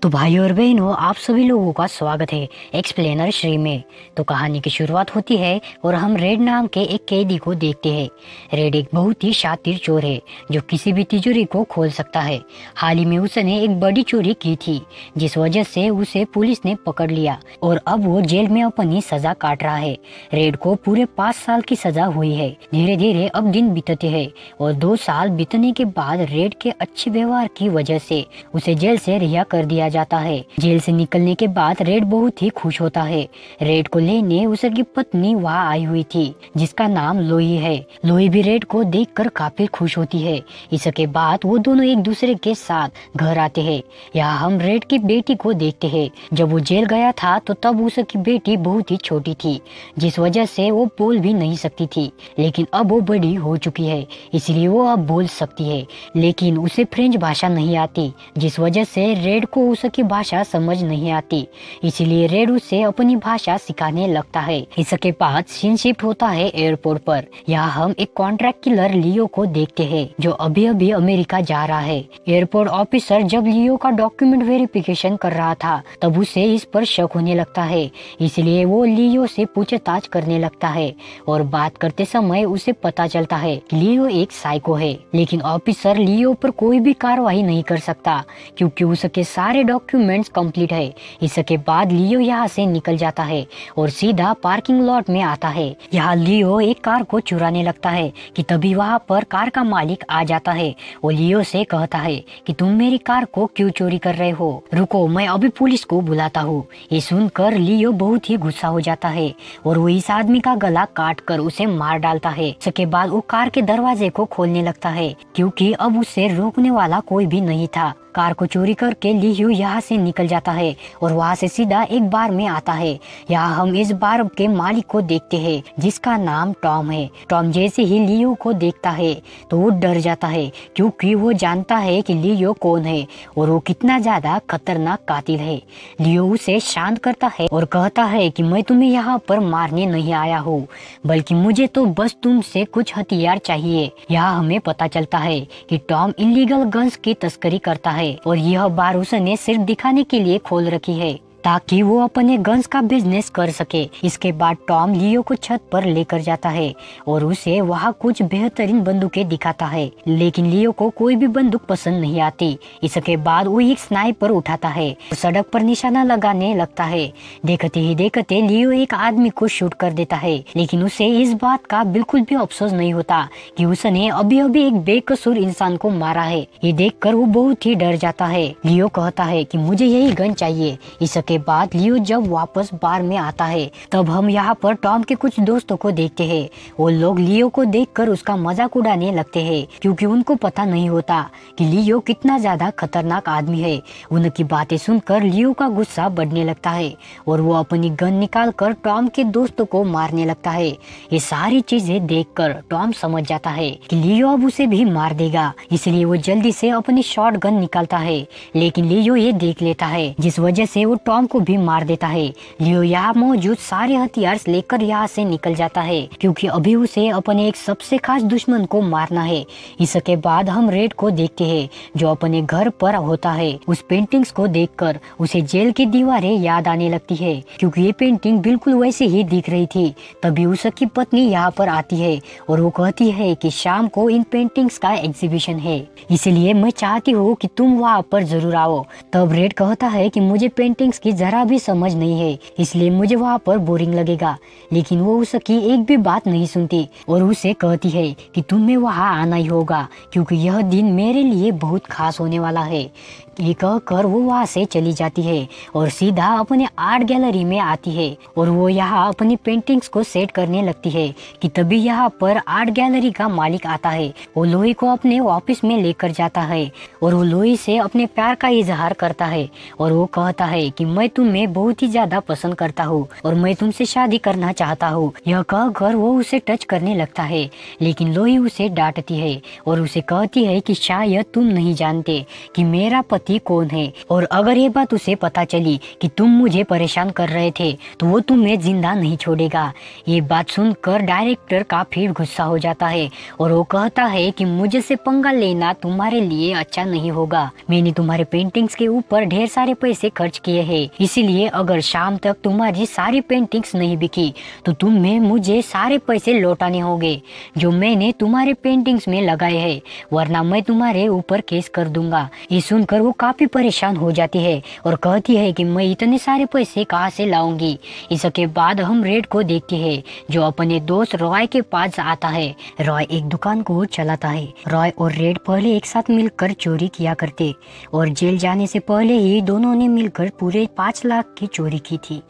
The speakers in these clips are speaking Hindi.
तो भाइयों और बहनों, आप सभी लोगों का स्वागत है एक्सप्लेनर श्री में। तो कहानी की शुरुआत होती है और हम रेड नाम के एक कैदी को देखते हैं। रेड एक बहुत ही शातिर चोर है जो किसी भी तिजोरी को खोल सकता है। हाल ही में उसने एक बड़ी चोरी की थी जिस वजह से उसे पुलिस ने पकड़ लिया और अब वो जेल में अपनी सजा काट रहा है। रेड को पूरे 5 साल की सजा हुई है। धीरे धीरे अब दिन बीतते हैं और 2 साल बीतने के बाद रेड के अच्छे व्यवहार की वजह से उसे जेल से रिहा कर दिया जाता है। जेल से निकलने के बाद रेड बहुत ही खुश होता है। रेड को लेने उसकी पत्नी वहाँ आई हुई थी जिसका नाम लोई है। लोई भी रेड को देखकर काफी खुश होती है। इसके बाद वो दोनों एक दूसरे के साथ घर आते हैं। यहाँ हम रेड की बेटी को देखते हैं। जब वो जेल गया था तो तब उसकी बेटी बहुत ही छोटी थी जिस वजह से वो बोल भी नहीं सकती थी, लेकिन अब वो बड़ी हो चुकी है इसलिए वो अब बोल सकती है। लेकिन उसे फ्रेंच भाषा नहीं आती जिस वजह से रेड को उसकी भाषा समझ नहीं आती, इसीलिए रेड उसे अपनी भाषा सिखाने लगता है। इसके बाद सीन शिफ्ट होता है एयरपोर्ट पर। यहाँ हम एक कॉन्ट्रैक्ट किलर लियो को देखते हैं जो अभी अभी अमेरिका जा रहा है। एयरपोर्ट ऑफिसर जब लियो का डॉक्यूमेंट वेरिफिकेशन कर रहा था तब उसे इस पर शक होने लगता है, इसलिए वो लियो से पूछताछ करने लगता है और बात करते समय उसे पता चलता है कि लियो एक साइको है। लेकिन ऑफिसर लियो पर कोई भी कार्रवाई नहीं कर सकता क्योंकि उसके सारे डॉक्यूमेंट्स कंप्लीट है। इसके बाद लियो यहाँ से निकल जाता है और सीधा पार्किंग लॉट में आता है। यहाँ लियो एक कार को चुराने लगता है कि तभी वहाँ पर कार का मालिक आ जाता है और लियो से कहता है कि तुम मेरी कार को क्यों चोरी कर रहे हो, रुको मैं अभी पुलिस को बुलाता हूँ। ये सुनकर लियो बहुत ही गुस्सा हो जाता है और वो इस आदमी का गला काट कर उसे मार डालता है। इसके बाद वो कार के दरवाजे को खोलने लगता है क्योंकि अब उसे रोकने वाला कोई भी नहीं था। कार को चोरी करके लियो यहाँ से निकल जाता है और वहाँ से सीधा एक बार में आता है। यहाँ हम इस बार के मालिक को देखते हैं जिसका नाम टॉम है। टॉम जैसे ही लियो को देखता है तो वो डर जाता है क्योंकि वो जानता है कि लियो कौन है और वो कितना ज्यादा खतरनाक कातिल है। लियो उसे शांत करता है और कहता है कि मैं तुम्हें यहाँ पर मारने नहीं आया हूँ, बल्कि मुझे तो बस तुमसे कुछ हथियार चाहिए। यहाँ हमें पता चलता है कि टॉम इलीगल गन्स की तस्करी करता है और यह बार उसने सिर्फ दिखाने के लिए खोल रखी है ताकि वो अपने गन्स का बिजनेस कर सके। इसके बाद टॉम लियो को छत पर लेकर जाता है और उसे वहाँ कुछ बेहतरीन बंदूकें दिखाता है, लेकिन लियो को कोई भी बंदूक पसंद नहीं आती। इसके बाद वो एक स्नाइपर उठाता है और सड़क पर निशाना लगाने लगता है। देखते ही देखते लियो एक आदमी को शूट कर देता है, लेकिन उसे इस बात का बिल्कुल भी अफसोस नहीं होता कि उसने अभी अभी एक बेकसूर इंसान को मारा है। ये देखकर वो बहुत ही डर जाता है। लियो कहता है कि मुझे यही गन चाहिए। इसके बाद लियो जब वापस बार में आता है तब हम यहाँ पर टॉम के कुछ दोस्तों को देखते हैं। वो लोग लियो को देखकर उसका मजाक उड़ाने लगते हैं क्योंकि उनको पता नहीं होता कि लियो कितना ज्यादा खतरनाक आदमी है। उनकी बातें सुनकर लियो का गुस्सा बढ़ने लगता है और वो अपनी गन निकालकर टॉम के दोस्तों को मारने लगता है। ये सारी चीजें देखकर टॉम समझ जाता है कि लियो अब उसे भी मार देगा, इसलिए वो जल्दी से अपनी शॉट गन निकालता है, लेकिन लियो ये देख लेता है जिस वजह से वो टॉम को भी मार देता है। लियो यहाँ मौजूद सारे हथियार लेकर यहाँ से निकल जाता है क्योंकि अभी उसे अपने एक सबसे खास दुश्मन को मारना है। इसके बाद हम रेड को देखते हैं जो अपने घर पर होता है। उस पेंटिंग्स को देखकर उसे जेल की दीवारें याद आने लगती है क्योंकि ये पेंटिंग बिल्कुल वैसे ही दिख रही थी। तभी उसकी पत्नी यहाँ पर आती है और वो कहती है कि शाम को इन पेंटिंग्स का एग्जीबिशन है, इसलिए मैं चाहती हूँ कि तुम वहाँ पर जरूर आओ। तब रेड कहता है कि मुझे पेंटिंग्स की जरा भी समझ नहीं है, इसलिए मुझे वहाँ पर बोरिंग लगेगा, लेकिन वो उसकी एक भी बात नहीं सुनती और उसे कहती है कि तुम्हें वहाँ आना ही होगा क्योंकि यह दिन मेरे लिए बहुत खास होने वाला है। ये कहकर वो वहाँ से चली जाती है और सीधा अपने आर्ट गैलरी में आती है और वो यहाँ अपनी पेंटिंग्स को सेट करने लगती है कि तभी यहाँ पर आर्ट गैलरी का मालिक आता है। वो लोई को अपने ऑफिस में लेकर जाता है और वो लोई से अपने प्यार का इजहार करता है और वो कहता है कि मैं तुम्हें बहुत ही ज्यादा पसंद करता हूँ और मैं तुमसे शादी करना चाहता हूँ। यह कहकर वो उसे टच करने लगता है, लेकिन लोई उसे डांटती है और उसे कहती है कि शायद तुम नहीं जानते कि मेरा पति कौन है, और अगर ये बात उसे पता चली कि तुम मुझे परेशान कर रहे थे तो वो तुम्हें जिंदा नहीं छोड़ेगा। ये बात सुनकर डायरेक्टर काफी गुस्सा हो जाता है और वो कहता है कि मुझे से पंगा लेना तुम्हारे लिए अच्छा नहीं होगा। मैंने तुम्हारे पेंटिंग्स के ऊपर ढेर सारे पैसे खर्च किए हैं, इसीलिए अगर शाम तक तुम्हारी सारी पेंटिंग्स नहीं बिकी तो तुम्हें मुझे सारे पैसे लौटाने होंगे जो मैंने तुम्हारे पेंटिंग्स में लगाए हैं, वरना मैं तुम्हारे ऊपर केस कर दूंगा। ये सुनकर वो काफी परेशान हो जाती है और कहती है कि मैं इतने सारे पैसे कहाँ से लाऊंगी। इसके बाद हम रेड को देखते हैं जो अपने दोस्त रॉय के पास आता है। रॉय एक दुकान को चलाता है। रॉय और रेड पहले एक साथ मिलकर चोरी किया करते और जेल जाने से पहले ही दोनों ने मिलकर पूरे 5 लाख की चोरी की थी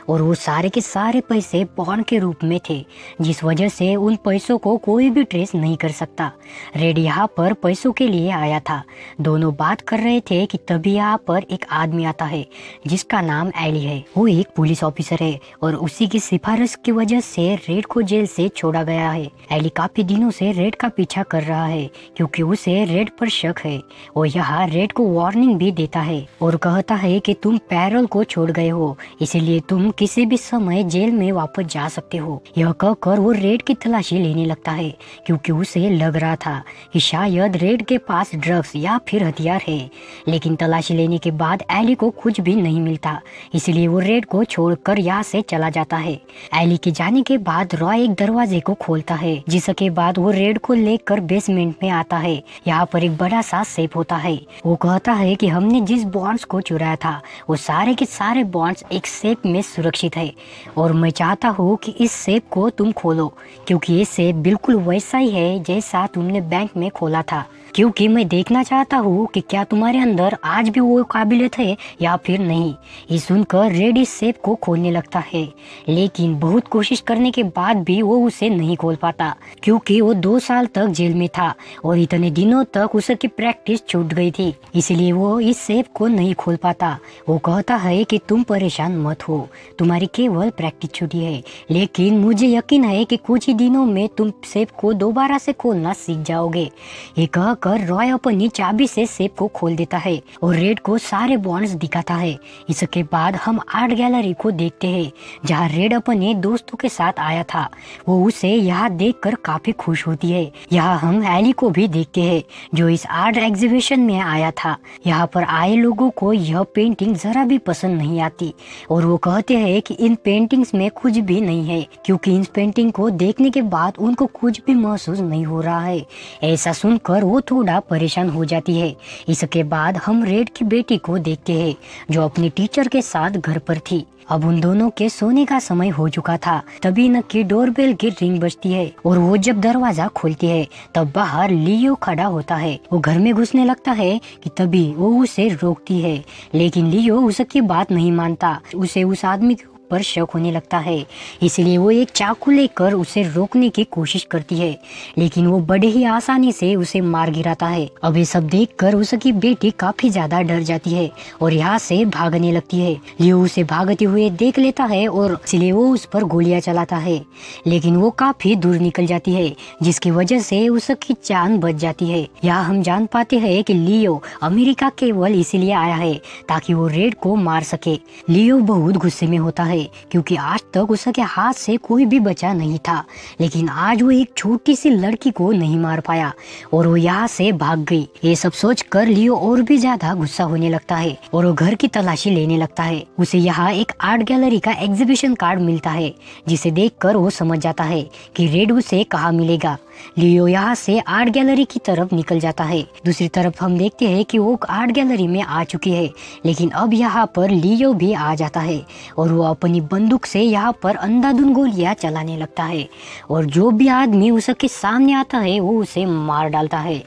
और वो सारे के सारे पैसे बॉन्ड के रूप में थे, जिस वजह से उन पैसों को कोई भी ट्रेस नहीं कर सकता। रेड यहाँ पर पैसों के लिए आया था। दोनों बात कर रहे थे कि तभी यहाँ पर एक आदमी आता है जिसका नाम एली है। वो एक पुलिस ऑफिसर है और उसी की सिफारिश की वजह से रेड को जेल से छोड़ा गया है। एली काफी दिनों से रेड का पीछा कर रहा है क्योंकि उसे रेड पर शक है और यहाँ रेड को वार्निंग भी देता है और कहता है कि तुम पैरोल को छोड़ गए हो, इसलिए तुम किसी भी समय जेल में वापस जा सकते हो। यह कहकर वो रेड की तलाशी लेने लगता है क्योंकि उसे लग रहा था कि शायद रेड के पास ड्रग्स या फिर हथियार है, लेकिन तलाशी लेने के बाद एली को कुछ भी नहीं मिलता, इसलिए वो रेड को छोड़कर यहाँ से चला जाता है। एली के जाने के बाद रॉय एक दरवाजे को खोलता है, जिसके बाद वो रेड को लेकर बेसमेंट में आता है। यहाँ पर एक बड़ा सा सेफ होता है। वो कहता है कि हमने जिस बॉन्ड्स को चुराया था वो सारे के सारे बॉन्ड्स एक सेफ में सुरक्षित है और मैं चाहता हूँ कि इस सेफ को तुम खोलो क्योंकि ये सेफ बिल्कुल वैसा ही है जैसा तुमने बैंक में खोला था, क्योंकि मैं देखना चाहता हूँ कि क्या तुम्हारे अंदर आज भी वो काबिलियत है या फिर नहीं। ये सुनकर रेड इस सेफ को खोलने लगता है, लेकिन बहुत कोशिश करने के बाद भी वो उसे नहीं खोल पाता क्योंकि वो 2 साल तक जेल में था और इतने दिनों तक उसकी प्रैक्टिस छूट गई थी, इसलिए वो इस सेफ को नहीं खोल पाता। वो कहता है कि तुम परेशान मत हो, तुम्हारी केवल प्रैक्टिस छुटी है, लेकिन मुझे यकीन है कि कुछ ही दिनों में तुम सेफ को दोबारा से खोलना सीख जाओगे। ये कहकर रॉय अपनी चाबी से सेफ को खोल देता है और रेड को सारे बॉन्ड्स दिखाता है। इसके बाद हम आर्ट गैलरी को देखते हैं जहाँ रेड अपने दोस्तों के साथ आया था। वो उसे यहाँ देखकर काफी खुश होती है। यहाँ हम एली को भी देखते हैं जो इस आर्ट एग्जीबिशन में आया था। यहाँ पर आए लोगों को यह पेंटिंग जरा भी पसंद नहीं आती और वो कहते हैं कि इन पेंटिंग्स में कुछ भी नहीं है क्योंकि इस पेंटिंग को देखने के बाद उनको कुछ भी महसूस नहीं हो रहा है। ऐसा सुनकर वो थोड़ा परेशान हो जाती है। इसके बाद हम रेड की बेटी को देखते हैं जो अपने टीचर के साथ घर पर थी। अब उन दोनों के सोने का समय हो चुका था। तभी न की डोरबेल की रिंग बजती है और वो जब दरवाजा खोलती है तब बाहर लियो खड़ा होता है। वो घर में घुसने लगता है कि तभी वो उसे रोकती है, लेकिन लियो उसकी बात नहीं मानता। उसे उस आदमी पर शक होने लगता है, इसलिए वो एक चाकू लेकर उसे रोकने की कोशिश करती है, लेकिन वो बड़े ही आसानी से उसे मार गिराता है। अब ये सब देखकर उसकी बेटी काफी ज्यादा डर जाती है और यहाँ से भागने लगती है। लियो उसे भागते हुए देख लेता है और इसलिए वो उस पर गोलियां चलाता है, लेकिन वो काफी दूर निकल जाती है जिसकी वजह से उसकी जान बच जाती है। यहाँ हम जान पाते हैं कि लियो अमेरिका केवल इसीलिए आया है ताकि वो रेड को मार सके। लियो बहुत गुस्से में होता है क्योंकि आज तक उसके हाथ से कोई भी बचा नहीं था, लेकिन आज वो एक छोटी सी लड़की को नहीं मार पाया और वो यहाँ से भाग गई। ये सब सोचकर लियो और भी ज्यादा गुस्सा होने लगता है और वो घर की तलाशी लेने लगता है। उसे यहाँ एक आर्ट गैलरी का एग्जीबिशन कार्ड मिलता है जिसे देखकर वो समझ जाता है कि रेड उसे कहाँ मिलेगा। लियो यहाँ से आर्ट गैलरी की तरफ निकल जाता है। दूसरी तरफ हम देखते हैं कि वो आर्ट गैलरी में आ चुकी है, लेकिन अब यहाँ पर लियो भी आ जाता है और वो अपनी बंदूक से यहाँ पर अंधाधुंध गोलियां चलाने लगता है और जो भी आदमी उसके सामने आता है वो उसे मार डालता है।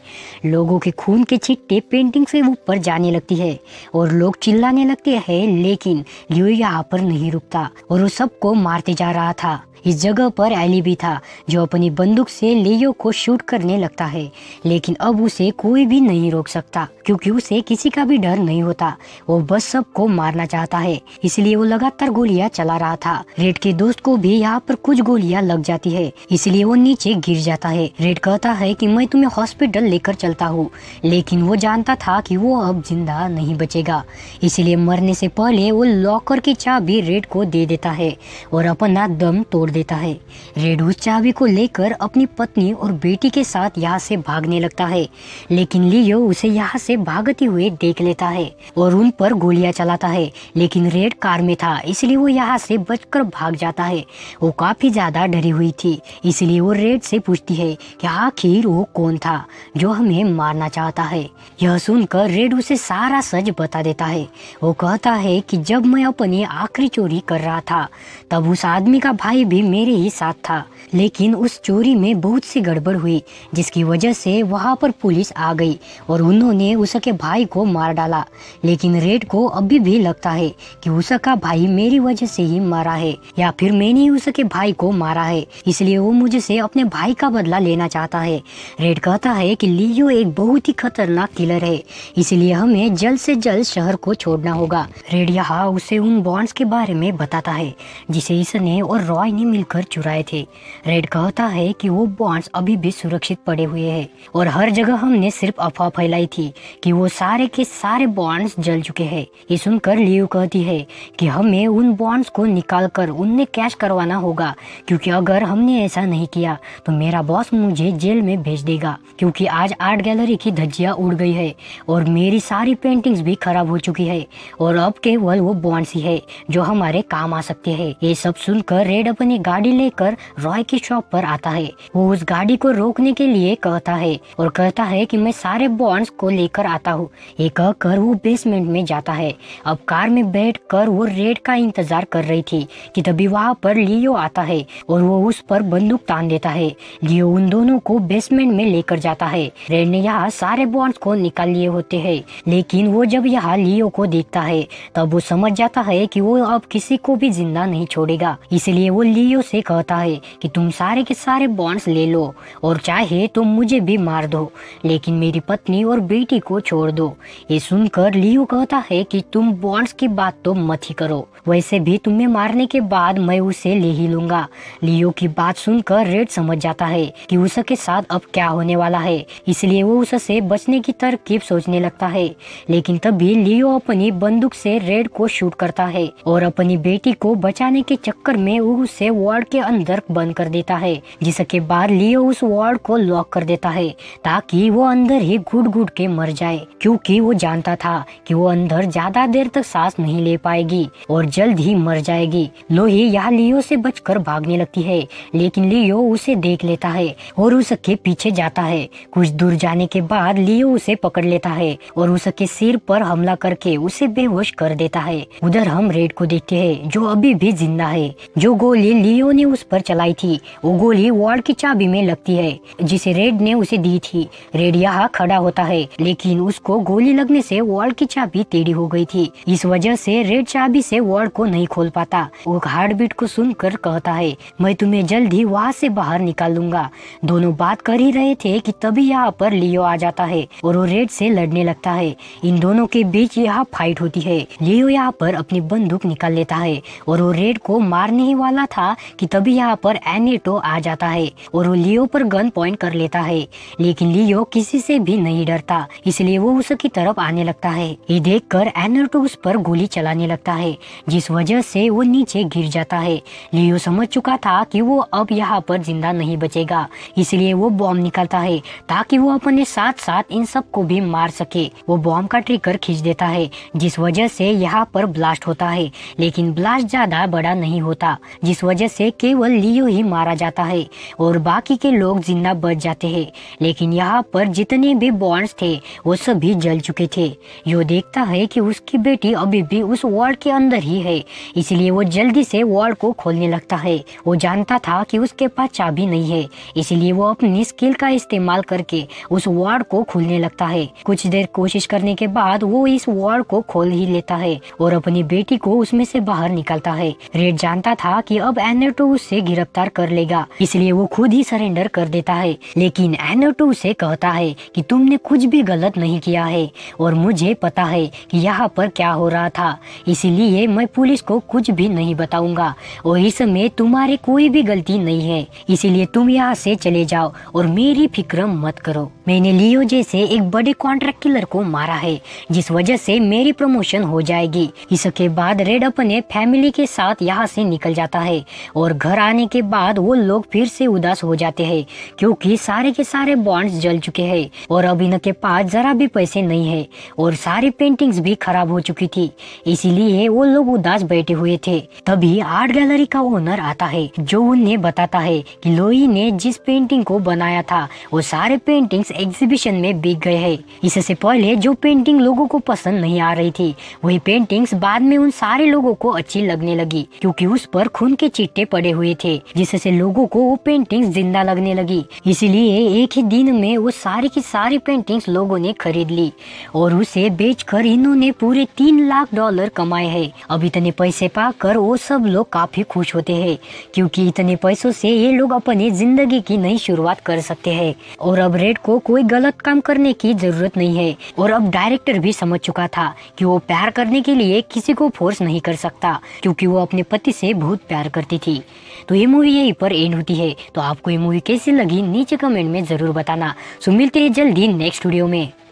लोगों के खून के छिट्टे पेंटिंग से ऊपर जाने लगती है और लोग चिल्लाने लगते हैं, लेकिन लियो यहाँ पर नहीं रुकता और वो सबको मारते जा रहा था। इस जगह पर एली भी था जो अपनी बंदूक से लियो लियो को शूट करने लगता है, लेकिन अब उसे कोई भी नहीं रोक सकता क्योंकि उसे किसी का भी डर नहीं होता। वो बस सबको मारना चाहता है, इसलिए वो लगातार गोलियां चला रहा था। रेड के दोस्त को भी यहाँ पर कुछ गोलियां लग जाती है, इसलिए वो नीचे गिर जाता है। रेड कहता है कि मैं तुम्हें हॉस्पिटल लेकर चलता हूँ, लेकिन वो जानता था कि वो अब जिंदा नहीं बचेगा, इसलिए मरने से पहले वो लॉकर की चाबी रेड को दे देता है और अपना दम तोड़ देता है। रेड उस चाबी को लेकर अपनी पत्नी और बेटी के साथ यहाँ से भागने लगता है, लेकिन लियो उसे यहाँ से भागते हुए देख लेता है और उन पर गोलियां चलाता है, लेकिन रेड कार में था इसलिए वो यहाँ से बचकर भाग जाता है। वो काफी ज्यादा डरी हुई थी, इसलिए वो रेड से पूछती है कि आखिर वो कौन था जो हमें मारना चाहता है। यह सुनकर रेड उसे सारा सच बता देता है। वो कहता है कि जब मैं अपनी आखिरी चोरी कर रहा था तब उस आदमी का भाई भी मेरे ही साथ था, लेकिन उस चोरी में बहुत सी गड़बड़ हुई जिसकी वजह से वहाँ पर पुलिस आ गई और उन्होंने उसके भाई को मार डाला। लेकिन रेड को अभी भी लगता है कि उसका भाई मेरी वजह से ही मारा है या फिर मैंने ही उसके भाई को मारा है, इसलिए वो मुझसे अपने भाई का बदला लेना चाहता है। रेड कहता है कि लियो एक बहुत ही खतरनाक किलर है, इसलिए हमें जल्द से जल्द शहर को छोड़ना होगा। रेड यहाँ उसे उन बॉन्ड्स के बारे में बताता है जिसे इसने और रॉय ने मिलकर चुराए थे। रेड कहता है कि वो बॉन्ड्स अभी भी सुरक्षित पड़े हुए हैं और हर जगह हमने सिर्फ अफवाह फैलाई थी कि वो सारे के सारे बॉन्ड्स जल चुके हैं। ये सुनकर लियो कहती है कि हमें उन बॉन्ड्स को निकालकर उनमें कैश करवाना होगा, क्योंकि अगर हमने ऐसा नहीं किया तो मेरा बॉस मुझे जेल में भेज देगा, क्योंकि आज आर्ट गैलरी की धज्जियां उड़ गई है और मेरी सारी पेंटिंग्स भी खराब हो चुकी है और अब केवल वो बॉन्ड्स ही है जो हमारे काम आ सकते हैं। ये सब सुनकर रेड अपनी गाड़ी लेकर रॉय की शॉप पर आता है। वो उस गाड़ी को रोकने के लिए कहता है और कहता है कि मैं सारे बॉन्ड्स को लेकर आता हूँ। ये कहकर वो बेसमेंट में जाता है। अब कार में बैठकर वो रेड का इंतजार कर रही थी कि तभी वहाँ पर लियो आता है और वो उस पर बंदूक तान देता है। लियो उन दोनों को बेसमेंट में लेकर जाता है। रेड ने यहाँ सारे बॉन्ड्स को निकाल लिए होते हैं, लेकिन वो जब यहाँ लियो को देखता है तब वो समझ जाता है कि वो अब किसी को भी जिंदा नहीं छोड़ेगा, इसलिए वो लियो से कहता है कि तुम सारे के सारे बॉन्ड्स ले लो और चाहे तो मुझे भी मार दो, लेकिन मेरी पत्नी और बेटी को छोड़ दो। ये सुनकर लियो कहता है कि तुम बॉन्ड्स की बात तो मत ही करो, वैसे भी तुम्हें मारने के बाद मैं उसे ले ही लूंगा। लियो की बात सुनकर रेड समझ जाता है कि उसके साथ अब क्या होने वाला है, इसलिए वो उससे बचने की तरकीब सोचने लगता है। लेकिन तभी लियो अपनी बंदूक से रेड को शूट करता है और अपनी बेटी को बचाने के चक्कर में वो उसे वार्ड के अंदर बंद कर देता है, जिसके बाद लियो उस वार्ड को लॉक कर देता है ताकि वो अंदर ही घुट घुट के मर जाए, क्योंकि वो जानता था कि वो अंदर ज्यादा देर तक सांस नहीं ले पाएगी और जल्द ही मर जाएगी। लोही यहाँ लियो से बचकर भागने लगती है, लेकिन लियो उसे देख लेता है और उसके पीछे जाता है। कुछ दूर जाने के बाद लियो उसे पकड़ लेता है और उसके सिर पर हमला करके उसे बेहोश कर देता है। उधर हम रेड को देखते हैं जो अभी भी जिंदा है। जो गोली लियो ने उस पर चलाई थी वो गोली वॉर्ड की चाबी में लगती है जिसे रेड ने उसे दी थी। रेड यहाँ खड़ा होता है, लेकिन उसको गोली लगने से वॉर्ड की चाबी टेढ़ी हो गई थी। इस वजह से रेड चाबी से वॉर्ड को नहीं खोल पाता। वो हार्ट बीट को सुनकर कहता है मैं तुम्हें जल्द ही वहाँ से बाहर निकाल लूंगा। दोनों बात कर ही रहे थे कि तभी यहाँ पर लियो आ जाता है और वो रेड से लड़ने लगता है। इन दोनों के बीच यहाँ फाइट होती है। लियो यहाँ पर अपनी बंदूक निकाल लेता है और वो रेड को मारने ही वाला था कि तभी यहाँ पर एनेटो आ जाता है और वो लियो पर गन पॉइंट कर लेता है, लेकिन लियो किसी से भी नहीं डरता, इसलिए वो उसकी तरफ आने लगता है। ये देखकर एनेटो उस पर गोली चलाने लगता है, जिस वजह से वो नीचे गिर जाता है। लियो समझ चुका था कि वो अब यहाँ पर जिंदा नहीं बचेगा, इसलिए वो बॉम्ब निकालता है ताकि वो अपने साथ साथ इन सब को भी मार सके। वो बॉम्ब का ट्रिगर खींच देता है, जिस वजह से यहाँ पर ब्लास्ट होता है, लेकिन ब्लास्ट ज्यादा बड़ा नहीं होता, जिस वजह से केवल लियो ही मारा जाता है और बाकी के लोग जिंदा बच जाते हैं। लेकिन यहाँ पर जितने भी बॉन्ड्स थे वो सभी जल चुके थे। यो देखता है कि उसकी बेटी अभी भी उस वार्ड के अंदर ही है, इसलिए वो जल्दी से वार्ड को खोलने लगता है। वो जानता था कि उसके पास चाबी नहीं है, इसलिए वो अपनी स्किल का इस्तेमाल करके उस वार्ड को खोलने लगता है। कुछ देर कोशिश करने के बाद वो इस वार्ड को खोल ही लेता है और अपनी बेटी को उसमें से बाहर निकालता है। रेड जानता था कि अब एनेटो उससे गिरफ्तार कर लेगा, इसलिए वो खुद ही सरेंडर सरेंडर कर देता है, लेकिन एनोटो उसे कहता है कि तुमने कुछ भी गलत नहीं किया है और मुझे पता है कि यहाँ पर क्या हो रहा था, इसीलिए मैं पुलिस को कुछ भी नहीं बताऊंगा और इसमें तुम्हारी कोई भी गलती नहीं है, इसीलिए तुम यहाँ से चले जाओ और मेरी फिक्र मत करो। मैंने लियो जैसे एक बड़े कॉन्ट्रैक्ट किलर को मारा है जिस वजह से मेरी प्रमोशन हो जाएगी। इसके बाद रेड अपने फैमिली के साथ यहाँ से निकल जाता है और घर आने के बाद वो लोग फिर से उदास हो जाते हैं क्योंकि सारे के सारे बॉन्ड्स जल चुके हैं और अब इनके पास जरा भी पैसे नहीं है और सारी पेंटिंग्स भी खराब हो चुकी थी, इसीलिए वो लोग उदास बैठे हुए थे। तभी आर्ट गैलरी का ओनर आता है जो उन्हें बताता है कि लोई ने जिस पेंटिंग को बनाया था वो सारे पेंटिंग्स एग्जीबिशन में बिक गए हैं। इससे पहले जो पेंटिंग लोगों को पसंद नहीं आ रही थी वही पेंटिंग्स बाद में उन सारे लोगों को अच्छी लगने लगी क्योंकि उस पर खून के चिट्टे पड़े हुए थे, जिससे लोगों को वो पेंटिंग्स जिंदा लगने लगी। इसीलिए एक ही दिन में वो सारी की सारी पेंटिंग्स लोगों ने खरीद ली और उसे बेचकर इन्होंने पूरे $3 लाख कमाए हैं। अब इतने पैसे पाकर वो सब लोग काफी खुश होते हैं क्योंकि इतने पैसों से ये लोग अपनी जिंदगी की नई शुरुआत कर सकते हैं और अब रेड को कोई गलत काम करने की जरूरत नहीं है। और अब डायरेक्टर भी समझ चुका था कि वो प्यार करने के लिए किसी को फोर्स नहीं कर सकता क्योंकि वो अपने पति से बहुत प्यार करती थी। तो ये मूवी यहीं पर एंड होती है। तो आपको ये मूवी कैसी लगी नीचे कमेंट में जरूर बताना। सो मिलते हैं जल्दी नेक्स्ट वीडियो में।